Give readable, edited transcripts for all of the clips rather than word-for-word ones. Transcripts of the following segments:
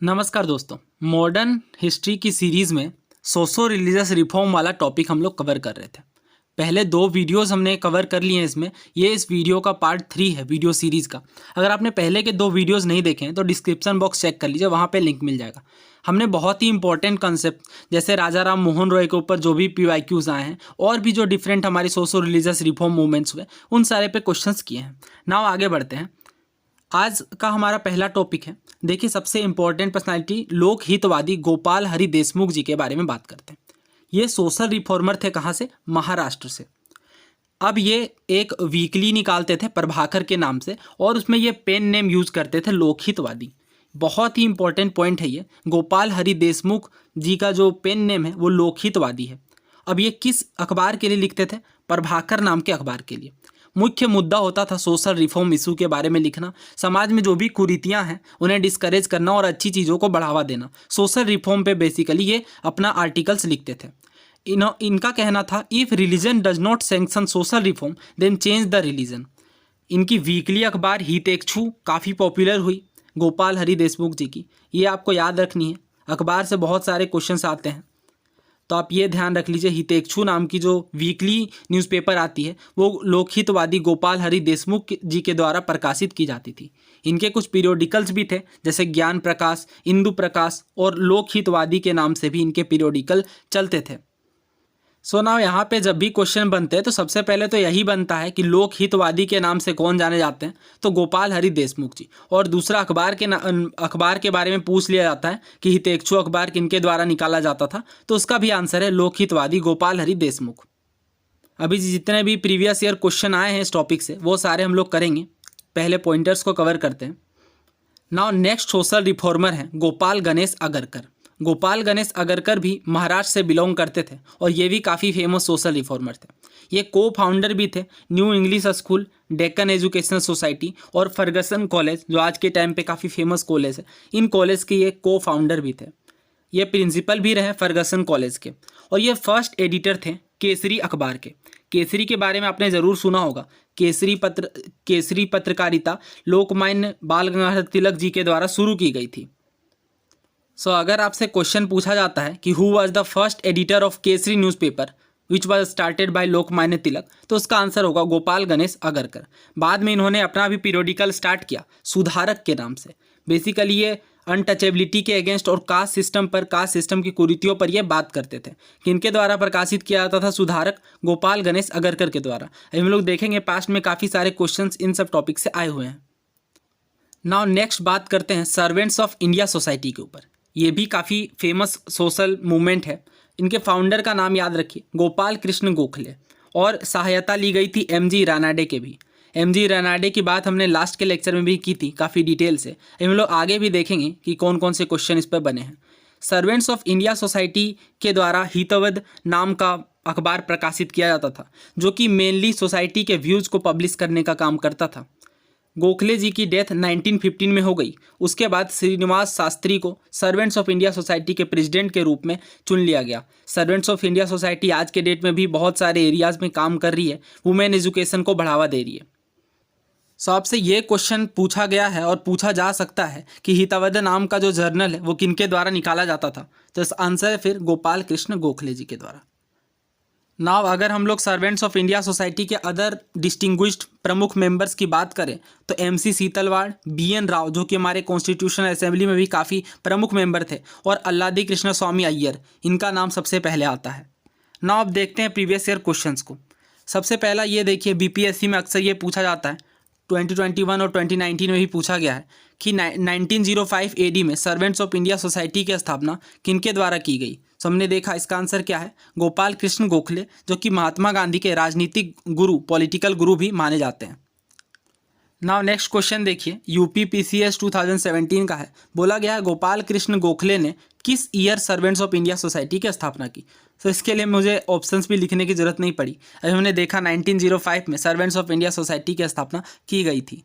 नमस्कार दोस्तों। Modern history की सीरीज़ में सोशो रिलीजियस रिफॉर्म वाला टॉपिक हम लोग कवर कर रहे थे। पहले 2 वीडियोस हमने कवर कर लिए हैं इसमें। ये इस वीडियो का पार्ट 3 है वीडियो सीरीज़ का। अगर आपने पहले के 2 वीडियोस नहीं देखे हैं तो डिस्क्रिप्शन बॉक्स चेक कर लीजिए, वहाँ पे लिंक मिल जाएगा। हमने बहुत ही इंपॉर्टेंट कंसेप्ट जैसे राजा राम मोहन रॉय के ऊपर जो भी PYQs आए हैं और भी जो डिफरेंट हमारी सोशो रिलीजियस रिफॉर्म मूवमेंट्स हुए उन सारे पे क्वेश्चंस किए हैं। नाउ आगे बढ़ते हैं। आज का हमारा पहला टॉपिक है। देखिए, सबसे इंपॉर्टेंट पर्सनालिटी लोक हितवादी गोपाल हरि देशमुख जी के बारे में बात करते हैं। ये सोशल रिफॉर्मर थे। कहाँ से? महाराष्ट्र से। अब ये एक वीकली निकालते थे प्रभाकर के नाम से और उसमें ये पेन नेम यूज करते थे लोकहितवादी। बहुत ही इंपॉर्टेंट पॉइंट है ये। गोपाल हरि देशमुख जी का जो पेन नेम है वो लोकहितवादी है। अब ये किस अखबार के लिए लिखते थे? प्रभाकर नाम के अखबार के लिए। मुख्य मुद्दा होता था सोशल रिफॉर्म इशू के बारे में लिखना, समाज में जो भी कुरीतियां हैं उन्हें डिस्करेज करना और अच्छी चीज़ों को बढ़ावा देना। सोशल रिफॉर्म पे बेसिकली ये अपना आर्टिकल्स लिखते थे। इनका कहना था, if religion does not sanction social reform then change the religion. इनकी वीकली अखबार हितेक्षु काफ़ी पॉपुलर हुई गोपाल हरि देशमुख जी की। ये आपको याद रखनी है, अखबार से बहुत सारे क्वेश्चंस आते हैं तो आप ये ध्यान रख लीजिए। हितेक्षु नाम की जो वीकली न्यूज़पेपर आती है वो लोकहितवादी गोपाल हरि देशमुख जी के द्वारा प्रकाशित की जाती थी। इनके कुछ पीरियोडिकल्स भी थे जैसे ज्ञान प्रकाश, इंदु प्रकाश और लोकहितवादी के नाम से भी इनके पीरियोडिकल चलते थे। सो नाउ यहाँ पे जब भी क्वेश्चन बनते हैं तो सबसे पहले तो यही बनता है कि लोक हितवादी के नाम से कौन जाने जाते हैं, तो गोपाल हरि देशमुख जी। और दूसरा अखबार के बारे में पूछ लिया जाता है कि हितेक्षु अखबार किनके द्वारा निकाला जाता था, तो उसका भी आंसर है लोक हितवादी गोपाल हरि देशमुख। अभी जितने भी प्रीवियस ईयर क्वेश्चन आए हैं इस टॉपिक से वो सारे हम लोग करेंगे। पहले पॉइंटर्स को कवर करते हैं। नाउ नेक्स्ट सोशल रिफॉर्मर हैं गोपाल गणेश अगरकर। गोपाल गणेश अगरकर भी महाराष्ट्र से बिलोंग करते थे और ये भी काफ़ी फेमस सोशल रिफॉर्मर थे। ये को फाउंडर भी थे new English school, Deccan educational society और फर्गसन कॉलेज जो आज के टाइम पे काफ़ी फेमस कॉलेज है। इन कॉलेज के ये को फाउंडर भी थे। ये प्रिंसिपल भी रहे फर्गसन कॉलेज के और ये फर्स्ट एडिटर थे केसरी अखबार के। केसरी के बारे में आपने ज़रूर सुना होगा। केसरी पत्रकारिता लोकमान्य बाल गंगाधर तिलक जी के द्वारा शुरू की गई थी। सो अगर आपसे क्वेश्चन पूछा जाता है कि who was the first editor of Kesari newspaper which was started by Lokmanya Tilak, तो उसका आंसर होगा गोपाल गणेश अगरकर। बाद में इन्होंने अपना भी पीरियोडिकल स्टार्ट किया सुधारक के नाम से। बेसिकली ये अनटचेबिलिटी के अगेंस्ट और कास्ट सिस्टम की कुरीतियों पर ये बात करते थे। किनके द्वारा प्रकाशित किया जाता था? सुधारक गोपाल गणेश अगरकर के द्वारा। हम लोग देखेंगे पास्ट में काफ़ी सारे क्वेश्चंस इन सब टॉपिक से आए हुए हैं। नाउ नेक्स्ट बात करते हैं सर्वेंट्स ऑफ इंडिया सोसाइटी के ऊपर। ये भी काफ़ी फेमस सोशल मूवमेंट है। इनके फाउंडर का नाम याद रखिए गोपाल कृष्ण गोखले और सहायता ली गई थी MG रानाडे के भी। MG रानाडे की बात हमने लास्ट के लेक्चर में भी की थी काफ़ी डिटेल से। हम लोग आगे भी देखेंगे कि कौन कौन से क्वेश्चन इस पर बने हैं। सर्वेंट्स ऑफ इंडिया सोसाइटी के द्वारा हितवद नाम का अखबार प्रकाशित किया जाता था जो कि मेनली सोसाइटी के व्यूज़ को पब्लिश करने का काम करता था। गोखले जी की डेथ 1915 में हो गई। उसके बाद श्रीनिवास शास्त्री को सर्वेंट्स ऑफ इंडिया सोसाइटी के प्रेसिडेंट के रूप में चुन लिया गया। सर्वेंट्स ऑफ इंडिया सोसाइटी आज के डेट में भी बहुत सारे एरियाज़ में काम कर रही है, वुमेन एजुकेशन को बढ़ावा दे रही है। सो आपसे ये क्वेश्चन पूछा गया है और पूछा जा सकता है कि हितवद नाम का जो जर्नल है वो किनके द्वारा निकाला जाता था, तो इसका आंसर है फिर गोपाल कृष्ण गोखले जी के द्वारा। नाउ अगर हम लोग सर्वेंट्स ऑफ इंडिया सोसाइटी के अदर डिस्टिंग्विश्ड प्रमुख मेंबर्स की बात करें तो MC सीतलवाड़, BN राव जो कि हमारे कॉन्स्टिट्यूशनल असेंबली में भी काफ़ी प्रमुख मेंबर थे, और अल्लादी कृष्ण स्वामी अय्यर, इनका नाम सबसे पहले आता है। नाउ अब देखते हैं प्रीवियस ईयर क्वेश्चंस को। सबसे पहला ये देखिए, BPSC में अक्सर ये पूछा जाता है, 2021 और 2019 में भी पूछा गया है कि 1905 AD में सर्वेंट्स ऑफ इंडिया सोसाइटी की स्थापना किनके द्वारा की गई। तो हमने देखा इसका आंसर क्या है, गोपाल कृष्ण गोखले जो कि महात्मा गांधी के राजनीतिक गुरु, पॉलिटिकल गुरु भी माने जाते हैं। नाउ नेक्स्ट क्वेश्चन देखिए, UPPCS 2017 का है। बोला गया है गोपाल कृष्ण गोखले ने किस year servants of India society की स्थापना की। तो इसके लिए मुझे ऑप्शंस भी लिखने की जरूरत नहीं पड़ी। अभी हमने देखा 1905 में सर्वेंट्स ऑफ इंडिया सोसाइटी की स्थापना की गई थी।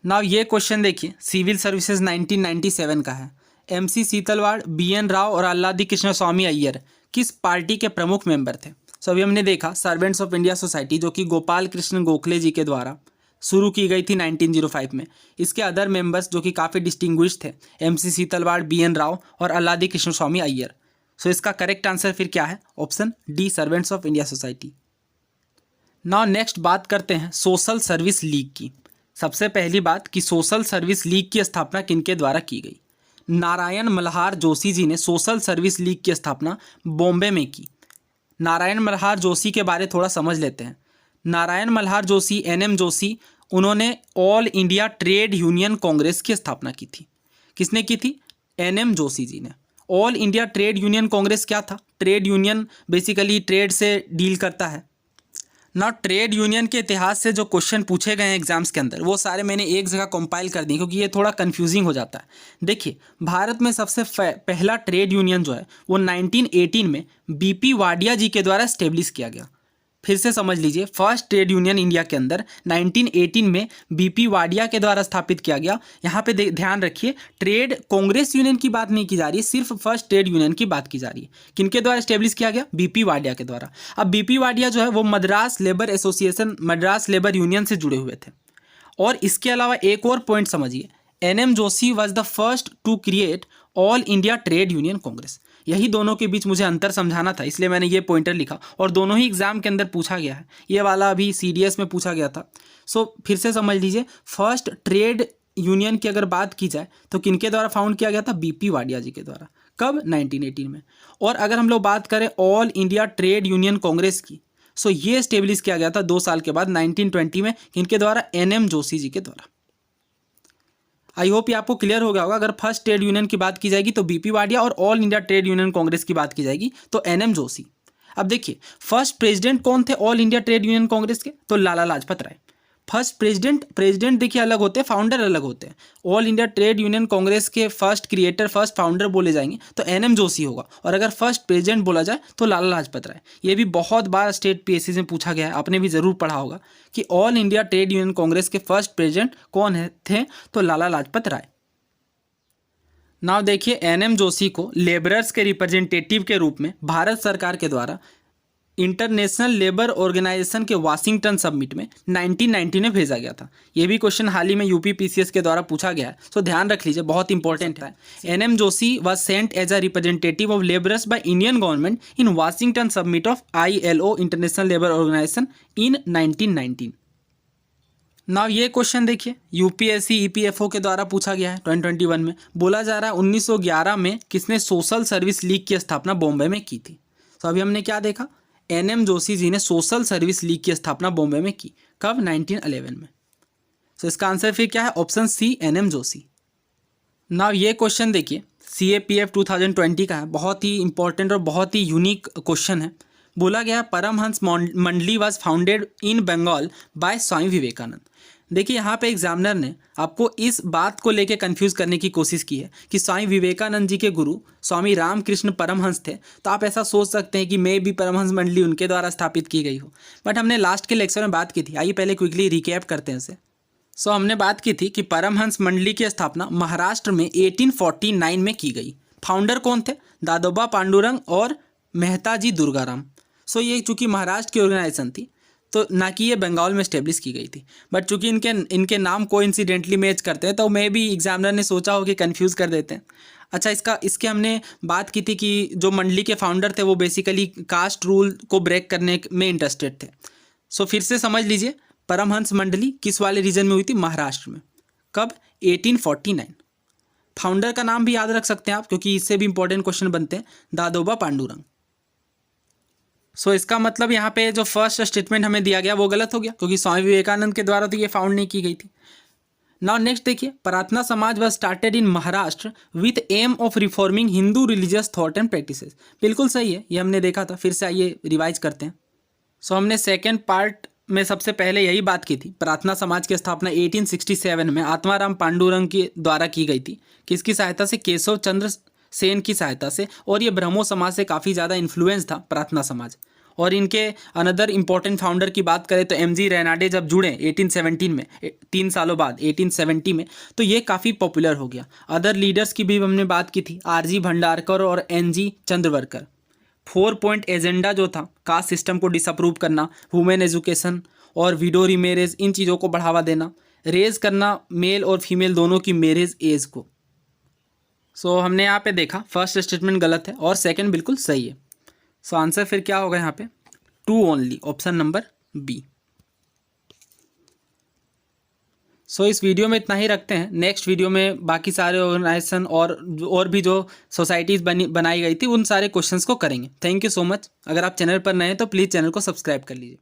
नाउ ये क्वेश्चन देखिए, सिविल सर्विसेज 1997 का है। MC सीतलवाड़, BN राव और अल्लादी कृष्ण स्वामी अय्यर किस पार्टी के प्रमुख मेंबर थे। सो अभी हमने देखा सर्वेंट्स ऑफ इंडिया सोसाइटी जो कि गोपाल कृष्ण गोखले जी के द्वारा शुरू की गई थी 1905 में। इसके अदर मेंबर्स जो कि काफ़ी डिस्टिंग्विश्ड थे, MC सीतलवाड़, BN राव और अल्लादी कृष्ण स्वामी अय्यर। सो इसका करेक्ट आंसर फिर क्या है? Option D, servants of India society. Now next बात करते हैं सोशल सर्विस लीग की। सबसे पहली बात कि सोशल सर्विस लीग की स्थापना किनके द्वारा की गई? नारायण मल्हार जोशी जी ने सोशल सर्विस लीग की स्थापना बॉम्बे में की। नारायण मल्हार जोशी के बारे थोड़ा समझ लेते हैं। नारायण मल्हार जोशी, NM जोशी, उन्होंने all India Trade Union Congress की स्थापना की थी। किसने की थी? NM जोशी जी ने। All India Trade Union Congress क्या था? ट्रेड यूनियन बेसिकली ट्रेड से डील करता है ना। ट्रेड यूनियन के इतिहास से जो क्वेश्चन पूछे गए हैं एग्जाम्स के अंदर, वो सारे मैंने एक जगह कंपाइल कर दिए क्योंकि ये थोड़ा कंफ्यूजिंग हो जाता है। देखिए, भारत में सबसे पहला ट्रेड यूनियन जो है वो 1918 में BP वाडिया जी के द्वारा स्टेब्लिश किया गया। फिर से समझ लीजिए, फर्स्ट ट्रेड यूनियन इंडिया के अंदर 1918 में BP वाडिया के द्वारा स्थापित किया गया। यहाँ पे ध्यान रखिए, ट्रेड कांग्रेस यूनियन की बात नहीं की जा रही है, सिर्फ फर्स्ट ट्रेड यूनियन की बात की जा रही है। किनके द्वारा स्टेब्लिश किया गया? BP वाडिया के द्वारा। अब BP वाडिया जो है वो Madras labour association, Madras labour union से जुड़े हुए थे। और इसके अलावा एक और पॉइंट समझिए, NM Joshi was the first to create All India Trade Union Congress. यही दोनों के बीच मुझे अंतर समझाना था, इसलिए मैंने ये पॉइंटर लिखा और दोनों ही एग्जाम के अंदर पूछा गया है। ये वाला अभी CDS में पूछा गया था। सो फिर से समझ लीजिए, फर्स्ट ट्रेड यूनियन की अगर बात की जाए तो किनके द्वारा फाउंड किया गया था? BP वाडिया जी के द्वारा। कब? 1918 में। और अगर हम लोग बात करें all India Trade Union Congress की, सो ये स्टेब्लिश किया गया था 2 साल के बाद 1920 में। किनके द्वारा? NM जोशी जी के द्वारा। आई होप ये आपको क्लियर हो गया होगा। अगर फर्स्ट ट्रेड यूनियन की बात की जाएगी तो BP वाडिया और all India Trade Union Congress की बात की जाएगी तो NM जोशी। अब देखिए, फर्स्ट प्रेसिडेंट कौन थे all India Trade Union Congress के? तो लाला लाजपत राय। फर्स्ट प्रेसिडेंट देखिए अलग होते हैं, फाउंडर अलग होते हैं। All India Trade Union Congress के फर्स्ट क्रिएटर, फर्स्ट फाउंडर बोले जाएंगे तो NM जोशी होगा। और अगर फर्स्ट प्रेसिडेंट बोला जाए तो लाला लाजपत राय। ये भी बहुत बार स्टेट PSC में पूछा गया है, आपने भी जरूर पढ़ा होगा कि all India Trade Union Congress के फर्स्ट प्रेसिडेंट कौन थे? तो लाला लाजपत राय। नाउ देखिए, NM जोशी को लेबरर्स के रिप्रेजेंटेटिव के रूप में भारत सरकार के द्वारा इंटरनेशनल लेबर ऑर्गेनाइजेशन के वाशिंगटन समिट में 1990 में भेजा गया था। ये भी क्वेश्चन हाल ही में UP PCS के द्वारा पूछा गया है, सो ध्यान रख लीजिए, बहुत इंपॉर्टेंट है। NM Joshi was sent as a representative of labourers by Indian government in Washington summit of ILO International Labour Organization इन 1919। नाउ ये क्वेश्चन देखिए, UPSC EPFO के द्वारा पूछा गया है 2021 में। बोला जा रहा है 1911 में किसने सोशल सर्विस लीग की स्थापना बॉम्बे में की थी? तो अभी हमने क्या देखा? NM जोशी जी ने सोशल सर्विस लीग की स्थापना बॉम्बे में की। कब? 1911 में। तो इसका आंसर फिर क्या है? Option C, NM Joshi. Now ये क्वेश्चन देखिए, CAPF 2020 का है, बहुत ही इंपॉर्टेंट और बहुत ही यूनिक क्वेश्चन है। बोला गया Paramhansa Mandali was founded in Bengal by Swami Vivekananda. देखिए, यहाँ पे एग्जामिनर ने आपको इस बात को लेके कंफ्यूज करने की कोशिश की है कि स्वामी विवेकानंद जी के गुरु स्वामी रामकृष्ण परमहंस थे, तो आप ऐसा सोच सकते हैं कि मे भी परमहंस मंडली उनके द्वारा स्थापित की गई हो। बट हमने लास्ट के लेक्चर में बात की थी, आइए पहले क्विकली रिकैप करते हैं इसे। हमने बात की थी कि परमहंस मंडली की स्थापना महाराष्ट्र में 1849 में की गई। फाउंडर कौन थे? दादोबा पांडुरंग और मेहता जी दुर्गाराम। ये चूँकि महाराष्ट्र की ऑर्गेनाइजेशन थी, तो ना कि ये बंगाल में स्टेब्लिश की गई थी। बट चूंकि इनके नाम कोइंसिडेंटली मैच करते हैं, तो मे भी एग्जामिनर ने सोचा हो कि कंफ्यूज कर देते हैं। अच्छा, इसके हमने बात की थी कि जो मंडली के फाउंडर थे वो बेसिकली कास्ट रूल को ब्रेक करने में इंटरेस्टेड थे। फिर से समझ लीजिए, परमहंस मंडली किस वाले रीजन में हुई थी? महाराष्ट्र में। कब? 1849। फाउंडर का नाम भी याद रख सकते हैं आप, क्योंकि इससे भी इंपॉर्टेंट क्वेश्चन बनते हैं, दादोबा पांडुरंग। इसका मतलब यहाँ पे जो फर्स्ट स्टेटमेंट हमें दिया गया वो गलत हो गया, क्योंकि स्वामी विवेकानंद के द्वारा तो ये फाउंड नहीं की गई थी। नाउ नेक्स्ट देखिए, Prarthana Samaj was started in Maharashtra with aim of reforming Hindu religious thought and practices. बिल्कुल सही है, ये हमने देखा था। फिर से आइए रिवाइज करते हैं। हमने सेकेंड पार्ट में सबसे पहले यही बात की थी, प्रार्थना समाज की स्थापना 1867 में आत्माराम पांडुरंग के द्वारा की गई थी। किसकी सहायता से? केशव चंद्र सेन की सहायता से। और ये ब्रह्मो समाज से काफ़ी ज़्यादा इन्फ्लुएंस था प्रार्थना समाज। और इनके अनदर इंपॉर्टेंट फाउंडर की बात करें तो MG रेनाडे जब जुड़े 1817 में, 3 सालों बाद 1870 में, तो ये काफ़ी पॉपुलर हो गया। अदर लीडर्स की भी हमने बात की थी, RG भंडारकर और NG चंद्रवरकर। 4 पॉइंट एजेंडा जो था, कास्ट सिस्टम को डिसअप्रूव करना, वुमेन एजुकेशन और विडो रीमैरेज, इन चीज़ों को बढ़ावा देना, रेज करना मेल और फीमेल दोनों की मैरिज एज को। सो हमने यहाँ पे देखा फर्स्ट स्टेटमेंट गलत है और सेकंड बिल्कुल सही है। सो आंसर फिर क्या होगा यहाँ पे 2 ओनली, ऑप्शन नंबर बी। सो इस वीडियो में इतना ही रखते हैं। नेक्स्ट वीडियो में बाकी सारे ऑर्गेनाइजेशन और भी जो सोसाइटीज़ बनाई गई थी उन सारे क्वेश्चंस को करेंगे। Thank you so much. अगर आप चैनल पर नए हैं तो प्लीज़ चैनल को सब्सक्राइब कर लीजिए।